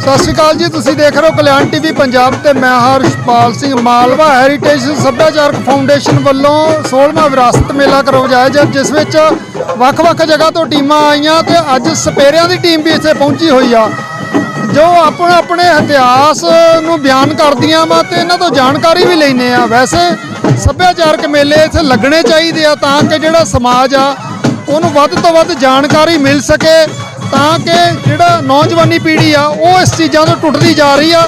सत श्री अकाल जी, तुसीं देख रहे हो कल्याण टीवी पंजाब ते मैं हर्षपाल सिंह। मालवा हैरीटेज सभ्याचारक फाउंडेशन वालों 16वां विरासत मेला करवाया जाए, जिस विच ਵੱਖ-ਵੱਖ जगह तो टीमां आईयां ते अज सपेरियां दी टीम भी इत्थे पहुंची हुई आ, जो अपने अपने इतिहास नूं बयान करदियां वा ते इन्हां तों जानकारी भी लैने आ। वैसे सभ्याचारक मेले इत्थे लगने चाहिए आ तां कि जिहड़ा समाज आ उहनूं वध तों वध जानकारी मिल सके, तां कि जिहड़ा नौजवानी पीढ़ी आ वो इस चीज़ों तो टुटदी जा रही आ।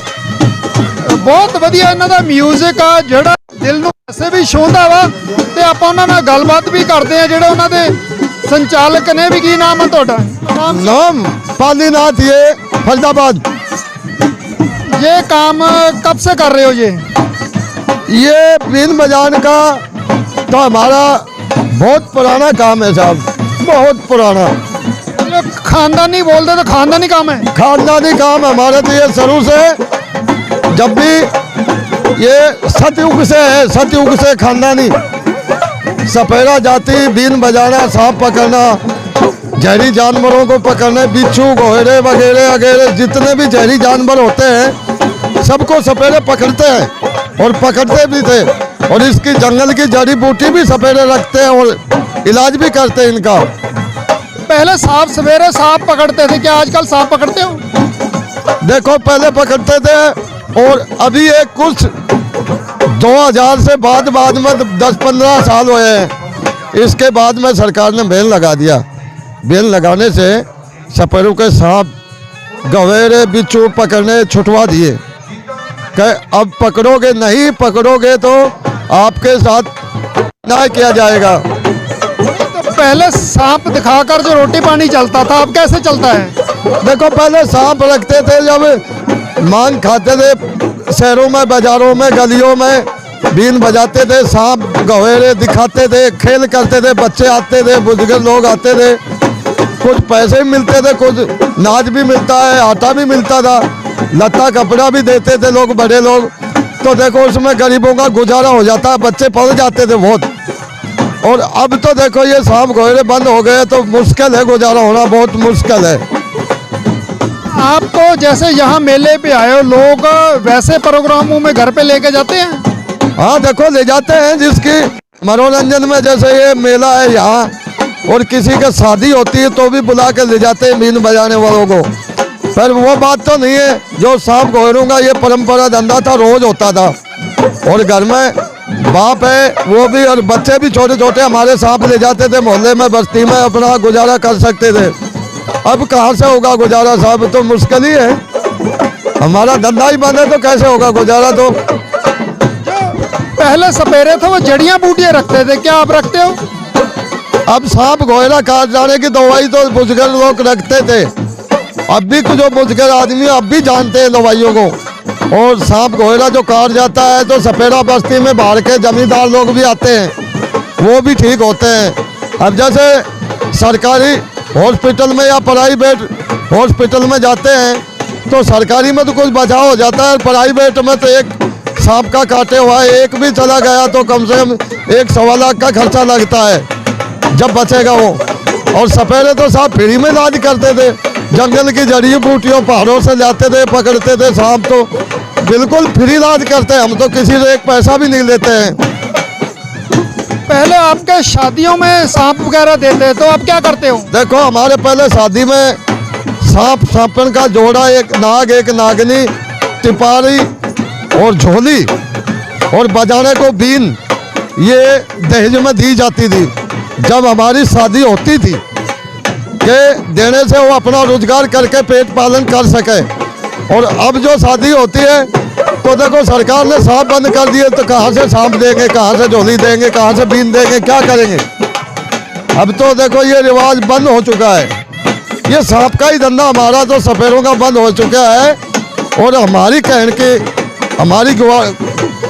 बहुत वधिया इन्हां दा म्यूजिक आ जिहड़ा दिल नूं वैसे भी छूंहदा वा ते आपां उहनां नाल गलबात भी करदे आ। जिहड़े उहनां दे संचालक ने भी, की नाम है तुहाडा? नाम पालीनाथ, ये फरीदाबाद। ये काम कब से कर रहे हो? ये बीन बजाने का तो हमारा बहुत पुराना काम है साहब, बहुत पुराना। खानदानी बोलते तो खानदानी काम है? खानदानी काम हमारे तो ये शुरू से, जब भी ये सतयुग से है, सतयुग से खानदानी। सपेरा जाति, बीन बजाना, सांप पकड़ना, जहरी जानवरों को पकड़ने, बिच्छू, गोहरे वगैरह वगैरह जितने भी जहरी जानवर होते हैं सबको सपेरे पकड़ते हैं और पकड़ते भी थे। और इसकी जंगल की जड़ी बूटी भी सपेरे रखते हैं और इलाज भी करते हैं इनका। पहले सांप सवेरे सांप पकड़ते थे, क्या आजकल सांप पकड़ते हो? देखो पहले पकड़ते थे और अभी एक कुछ 2000 से बाद में 10-15 साल हुए हैं। इसके बाद में सरकार ने बैन लगा दिया। बैन लगाने से सपेरों के सांप, गवेरे, बिच्छू पकड़ने छुटवा दिए कि अब पकड़ोगे, नहीं पकड़ोगे तो आपके साथ न्याय किया जाएगा। तो पहले सांप दिखाकर जो रोटी पानी चलता था, अब कैसे चलता है? देखो पहले सांप रखते थे, जब मांग खाते थे शहरों में, बाजारों में, गलियों में बीन बजाते थे, सांप गवेरे दिखाते थे, खेल करते थे, बच्चे आते थे, बुजुर्ग लोग आते थे, कुछ पैसे भी मिलते थे, कुछ नाच भी मिलता है, आटा भी मिलता था, लत्ता कपड़ा भी देते थे लोग, बड़े लोग। तो देखो उसमें गरीबों का गुजारा हो जाता है, बच्चे पढ़ जाते थे बहुत। और अब तो देखो ये सांप गवेरे बंद हो गए तो मुश्किल है, गुजारा होना बहुत मुश्किल है। आपको जैसे यहाँ मेले पे आए हो, लोग वैसे प्रोग्रामों में घर पे लेके जाते हैं? हाँ देखो ले जाते हैं, जिसकी मनोरंजन में, जैसे ये मेला है यहाँ और किसी का शादी होती है तो भी बुला के ले जाते हैं बीन बजाने वालों को। पर वो बात तो नहीं है, जो सांप गवेरों का ये परंपरा धंधा था, रोज होता था। और घर में बाप है वो भी और बच्चे भी छोटे छोटे हमारे सांप ले जाते थे, मोहल्ले में, बस्ती में अपना गुजारा कर सकते थे। अब कहाँ से होगा गुजारा साहब, तो मुश्किल ही है। हमारा धंधा ही बंद है तो कैसे होगा गुजारा? तो पहले सपेरे थे वो जड़ियां बूटियां रखते थे, क्या आप रखते हो? अब सांप गोयरा काट जाने की दवाई तो बुजुर्ग लोग रखते थे। अब भी जो बुजुर्ग आदमी अब भी जानते हैं दवाइयों को। और सांप गोयरा जो काट जाता है तो सपेरा बस्ती में बाहर के जमींदार लोग भी आते हैं, वो भी ठीक होते हैं। अब जैसे सरकारी हॉस्पिटल में या प्राइवेट हॉस्पिटल में जाते हैं तो सरकारी में तो कुछ बचाव हो जाता है, प्राइवेट में तो एक सांप का काटे हुआ एक भी चला गया तो कम से कम 1-1.25 लाख का खर्चा लगता है जब बचेगा वो। और सपेरे तो साहब फ्री में इलाज करते थे, जंगल की जड़ी बूटियों पहाड़ों से लाते थे, पकड़ते थे सांप, तो बिल्कुल फ्री इलाज करते हैं। हम तो किसी से एक पैसा भी नहीं लेते हैं। पहले आपके शादियों में सांप वगैरह देते, तो आप क्या करते हो? देखो हमारे पहले शादी में सांप, सांपन का जोड़ा, एक नाग, एक नागनी, टिपारी और झोली और बजाने को बीन, ये दहेज में दी जाती थी जब हमारी शादी होती थी, कि देने से वो अपना रोजगार करके पेट पालन कर सके। और अब जो शादी होती है तो देखो सरकार ने सांप बंद कर दिए, तो कहाँ से सांप देंगे, कहाँ से झोली देंगे, कहाँ से बीन देंगे, क्या करेंगे? अब तो देखो ये रिवाज बंद हो चुका है। ये सांप का ही धंधा हमारा तो सपेरों का बंद हो चुका है। और हमारी कहने की, हमारी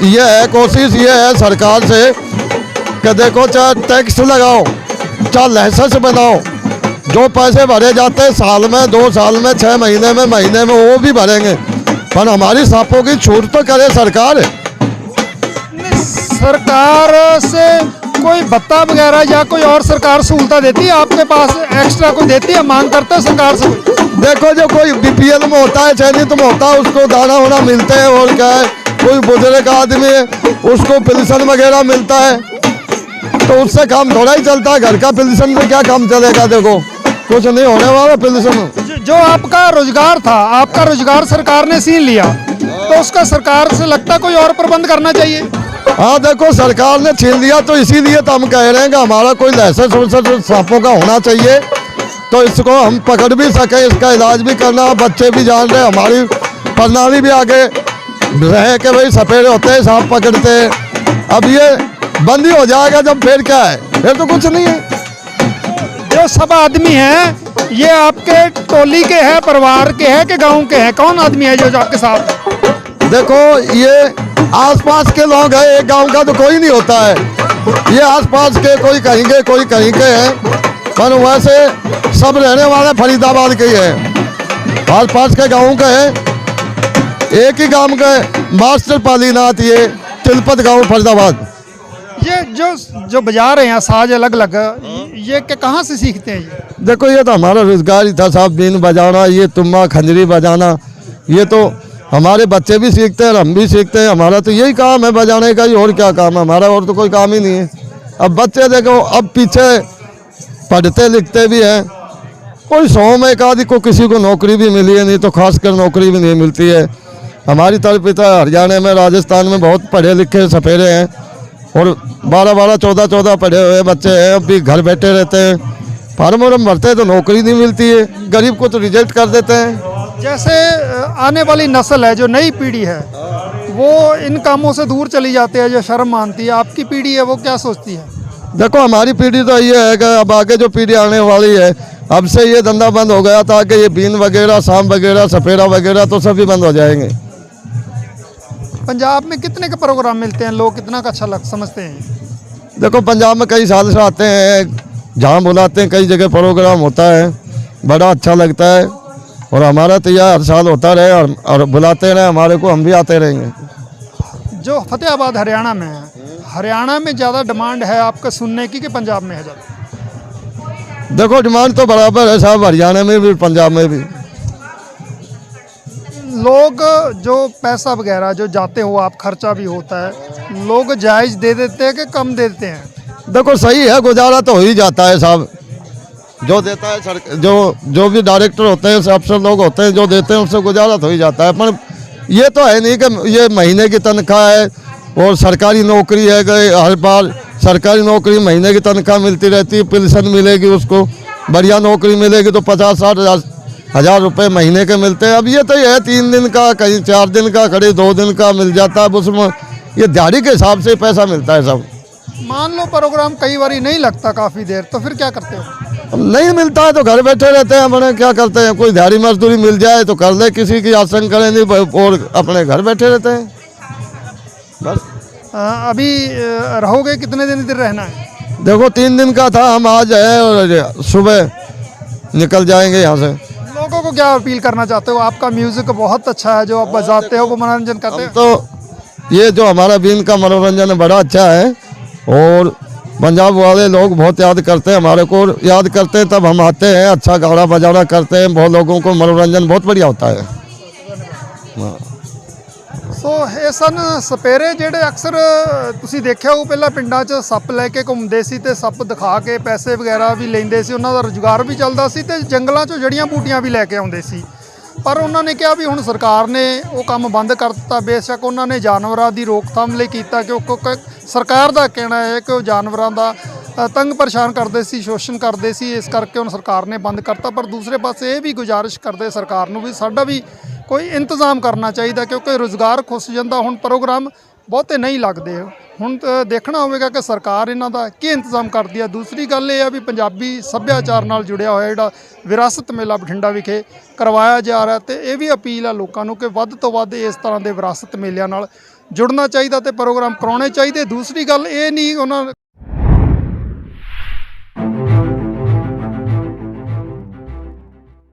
ये है, कोशिश ये है सरकार से कि देखो चाहे टैक्स लगाओ, चाहे लाइसेंस बनाओ, जो पैसे भरे जाते हैं साल में, 2 साल में, 6 महीने में, वो भी भरेंगे, पर हमारी सांपों की छूट तो करे सरकार। सरकार से कोई भत्ता वगैरह या कोई और सरकार सहूलत देती है आपके पास, एक्स्ट्रा कोई देती है, मांग करते हैं सरकार से? देखो जो कोई बीपीएल में होता है, चयनित में होता है, उसको दाना वाना मिलते हैं और क्या है, कोई बुजुर्ग आदमी है उसको पेंशन वगैरह मिलता है, तो उससे काम थोड़ा ही चलता है। घर का पेंशन में क्या काम चलेगा, देखो कुछ नहीं होने वाला पेंशन। जो आपका रोजगार था, आपका रोजगार सरकार ने छीन लिया, तो उसका सरकार से लगता कोई और प्रबंध करना चाहिए। हाँ देखो, सरकार ने छीन लिया तो इसीलिए तो हम कह रहे हैं कि हमारा कोई लाइसेंस वाइसेंस सांपों का होना चाहिए, तो इसको हम पकड़ भी सकें, इसका इलाज भी करना। बच्चे भी जान रहे, हमारी प्रणाली भी आगे रहे कि भाई सपेरे होते हैं, सांप पकड़ते हैं। अब ये बंद ही हो जाएगा जब, फिर क्या है, फिर तो कुछ नहीं है। जो सब आदमी हैं ये आपके टोली के हैं, परिवार के हैं कि गांव के हैं? कौन आदमी है जो आपके साथ? देखो ये आसपास के लोग हैं, एक गांव का तो कोई नहीं होता है, ये आसपास के कोई कहीं के कोई कहीं के हैं, पर वैसे सब रहने वाले फरीदाबाद के ही हैं, आसपास के गाँव के हैं। एक ही गांव के मास्टर पालीनाथ, ये तिलपत गांव फरीदाबाद। ये जो बजा रहे हैं साज अलग अलग, ये कहाँ से सीखते हैं ये? देखो ये तो हमारा रोजगार ही था साहब, बीन बजाना, ये तुम्बा खंजरी बजाना, ये तो हमारे बच्चे भी सीखते हैं और हम भी सीखते हैं। हमारा तो यही काम है बजाने का ही, और क्या काम है हमारा, और तो कोई काम ही नहीं है। अब बच्चे देखो अब पीछे पढ़ते लिखते भी हैं, कोई 100 में एक आदि को किसी को नौकरी भी मिली है, नहीं तो खासकर नौकरी भी नहीं मिलती है। हमारी तरफ इतना हरियाणा में, राजस्थान में बहुत पढ़े लिखे सपेरे हैं, और 12-12, 14-14 पढ़े हुए बच्चे हैं, अब भी घर बैठे रहते हैं, फार्म वार्म भरते हैं तो नौकरी नहीं मिलती है, गरीब को तो रिजेक्ट कर देते हैं। जैसे आने वाली नस्ल है, जो नई पीढ़ी है, वो इन कामों से दूर चली जाती है, जो शर्म मानती है। आपकी पीढ़ी है वो क्या सोचती है? देखो हमारी पीढ़ी तो ये है कि अब आगे जो पीढ़ी आने वाली है, अब से ये धंधा बंद हो गया था कि ये बीन वगैरह, सांप वगैरह, सपेरा वगैरह तो सभी बंद हो जाएंगे। पंजाब में कितने के प्रोग्राम मिलते हैं, लोग कितना का अच्छा समझते हैं? देखो पंजाब में कई साल से आते हैं, जहाँ बुलाते हैं कई जगह प्रोग्राम होता है, बड़ा अच्छा लगता है, और हमारा तो यह हर साल होता रहे और बुलाते रहे हमारे को, हम भी आते रहेंगे। जो फतेहाबाद हरियाणा में है, हरियाणा में ज़्यादा डिमांड है आपका सुनने की कि पंजाब में है ज़्यादा? देखो डिमांड तो बराबर है साहब, हरियाणा में भी पंजाब में भी। लोग जो पैसा वगैरह जो जाते हो आप, खर्चा भी होता है, लोग जायज़ दे देते हैं कि कम दे देते हैं? देखो सही है, गुजारा तो हो ही जाता है साहब, जो देता है सरकार, जो भी डायरेक्टर होते हैं, अफसर लोग होते हैं, जो देते हैं उससे गुजारा तो हो ही जाता है। पर ये तो है नहीं कि ये महीने की तनख्वाह है और सरकारी नौकरी है, कि हर बार सरकारी नौकरी महीने की तनख्वाह मिलती रहती है, पेंशन मिलेगी, उसको बढ़िया नौकरी मिलेगी तो 50-60 हज़ार रुपये महीने के मिलते हैं। अब ये तो ये है 3 दिन का, कहीं 4 दिन का, कहीं 2 दिन का मिल जाता है, उसमें ये दिहाड़ी के हिसाब से पैसा मिलता है सब। मान लो प्रोग्राम कई बार नहीं लगता काफ़ी देर, तो फिर क्या करते हो? अब नहीं मिलता है तो घर बैठे रहते हैं, अपने क्या करते हैं, कोई दिहाड़ी मजदूरी मिल जाए तो कर ले, किसी की आसन करें नहीं, और अपने घर बैठे रहते हैं बस। अभी रहोगे कितने दिन इधर रहना है? देखो 3 दिन का था, हम आज है और सुबह निकल जाएंगे यहाँ से। लोगों को क्या अपील करना चाहते हो? आपका म्यूजिक बहुत अच्छा है, जो आप बजाते हो, वो मनोरंजन करते हो। तो ये जो हमारा बीन का मनोरंजन है बड़ा अच्छा है, और पंजाब वाले लोग बहुत याद करते हैं, हमारे को याद करते हैं, तब हम आते हैं, अच्छा गाना बजाना करते हैं, बहुत लोगों को मनोरंजन बहुत बढ़िया होता है। ਸੋ ਇਹ ਸਨ ਸਪੇਰੇ ਜਿਹੜੇ ਅਕਸਰ ਤੁਸੀਂ ਦੇਖਿਆ ਉਹ ਪਹਿਲਾਂ ਪਿੰਡਾਂ 'ਚ ਸੱਪ ਲੈ ਕੇ ਘੁੰਮਦੇ ਸੀ ਤੇ ਸੱਪ ਦਿਖਾ ਕੇ ਪੈਸੇ ਵਗੈਰਾ ਵੀ ਲੈਂਦੇ ਸੀ, ਉਹਨਾਂ ਦਾ ਰੁਜ਼ਗਾਰ ਵੀ ਚੱਲਦਾ ਸੀ ਤੇ ਜੰਗਲਾਂ 'ਚੋਂ ਜੜੀਆਂ ਬੂਟੀਆਂ ਵੀ ਲੈ ਕੇ ਆਉਂਦੇ ਸੀ। ਪਰ ਉਹਨਾਂ ਨੇ ਕਿਹਾ ਵੀ ਹੁਣ ਸਰਕਾਰ ਨੇ ਉਹ ਕੰਮ ਬੰਦ ਕਰ ਦਿੱਤਾ। ਬੇਸ਼ੱਕ ਉਹਨਾਂ ਨੇ ਜਾਨਵਰਾਂ ਦੀ ਰੋਕਥਾਮ ਲਈ ਕੀਤਾ, ਕਿਉਂਕਿ ਸਰਕਾਰ ਦਾ ਕਹਿਣਾ ਹੈ ਕਿ ਉਹ ਜਾਨਵਰਾਂ ਦਾ ਤੰਗ ਪਰੇਸ਼ਾਨ ਕਰਦੇ ਸੀ, ਸ਼ੋਸ਼ਣ ਕਰਦੇ ਸੀ, ਇਸ ਕਰਕੇ ਹੁਣ ਸਰਕਾਰ ਨੇ ਬੰਦ ਕਰਤਾ। ਪਰ ਦੂਸਰੇ ਪਾਸੇ ਇਹ ਵੀ ਗੁਜ਼ਾਰਿਸ਼ ਕਰਦੇ ਸਰਕਾਰ ਨੂੰ ਵੀ ਸਾਡਾ ਵੀ ਕੋਈ ਇੰਤਜ਼ਾਮ ਕਰਨਾ ਚਾਹੀਦਾ, ਕਿਉਂਕਿ ਰੁਜ਼ਗਾਰ ਖੁੱਸ ਜਾਂਦਾ। ਹੁਣ ਪ੍ਰੋਗਰਾਮ ਬਹੁਤੇ ਨਹੀਂ ਲੱਗਦੇ, ਹੁਣ ਦੇਖਣਾ ਹੋਵੇਗਾ ਕਿ ਸਰਕਾਰ ਇਹਨਾਂ ਦਾ ਕੀ ਇੰਤਜ਼ਾਮ ਕਰਦੀ ਹੈ। ਦੂਸਰੀ ਗੱਲ ਇਹ ਆ ਵੀ ਪੰਜਾਬੀ ਸੱਭਿਆਚਾਰ ਨਾਲ ਜੁੜਿਆ ਹੋਇਆ ਜਿਹੜਾ ਵਿਰਾਸਤ ਮੇਲਾ ਬਠਿੰਡਾ ਵਿਖੇ ਕਰਵਾਇਆ ਜਾ ਰਿਹਾ, ਤੇ ਇਹ ਵੀ ਅਪੀਲ ਆ ਲੋਕਾਂ ਨੂੰ ਕਿ ਵੱਧ ਤੋਂ ਵੱਧ ਇਸ ਤਰ੍ਹਾਂ ਦੇ ਵਿਰਾਸਤ ਮੇਲਿਆਂ ਨਾਲ ਜੁੜਨਾ ਚਾਹੀਦਾ ਤੇ ਪ੍ਰੋਗਰਾਮ ਕਰਾਉਣੇ ਚਾਹੀਦੇ। ਦੂਸਰੀ ਗੱਲ ਇਹ ਨਹੀਂ ਉਹਨਾਂ